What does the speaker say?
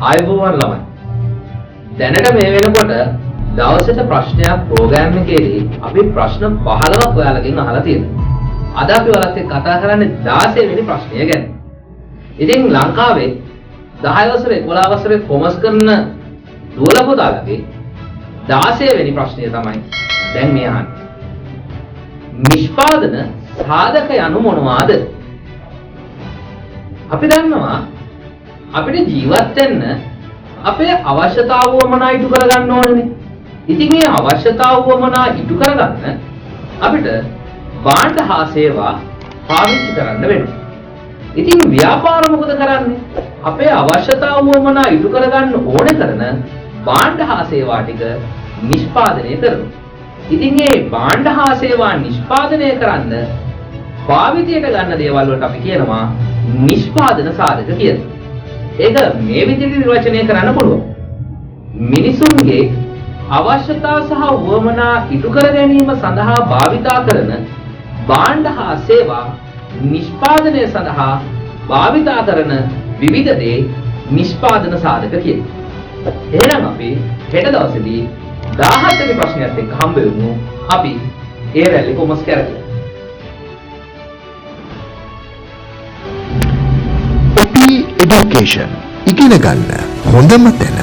ආයුබෝවන් ළමයි. දැනට මේ වෙනකොට දවසට ප්‍රශ්නයක් ප්‍රෝග්‍රෑම් එකේදී අපි ප්‍රශ්න 15ක් ඔයාලගෙන් අහලා තියෙනවා. අද අපි ඔයාලත් එක්ක කතා කරන්නේ 16 වෙනි ප්‍රශ්නය ගැන. ඉතින් ලංකාවේ 10 වසරේ 11 වසරේ කොමර්ස් කරන දුවල පුතාලගේ 16 වෙනි ප්‍රශ්නය තමයි දැන් මේ අහන්නේ. නිෂ්පාදන සාධක යනු මොනවාද? අපි දන්නවා අපිට ජීවත් වෙන්න අපේ අවශ්‍යතාව වමනා ඉටු කරගන්න ඕනේ. ඉතින් මේ අවශ්‍යතාව වමනා ඉටු කරගන්න අපිට භාණ්ඩ හා සේවා පාවිච්චි කරන්න වෙනවා. ඉතින් ව්‍යාපාර මොකද කරන්නේ? අපේ අවශ්‍යතාව වමනා ඉටු කරගන්න ඕනේ කරන භාණ්ඩ හා සේවා ටික නිෂ්පාදනය කරනවා. ඉතින් මේ භාණ්ඩ හා සේවා නිෂ්පාදනය කරන්න භාවිතයට ගන්න දේවල් වලට අපි කියනවා නිෂ්පාදන සාධක කියලා. ඒක මේ විදිහට නිර්වචනය කරන්න පුළුවන්. මිනිසුන්ගේ අවශ්‍යතා සහ වමනා ඉටු කර ගැනීම සඳහා භාවිතා කරන භාණ්ඩ හා සේවා නිෂ්පාදනය සඳහා භාවිතා කරන විවිධ දේ නිෂ්පාදන සාධක කියනවා. එහෙනම් අපි හෙට දවසේදී 17 වෙනි ප්‍රශ්නයත් එක්ක හම්බ වෙමු. අපි ඒ රැලි කොමස් කරලා education ඉගෙන ගන්න හොඳම තැන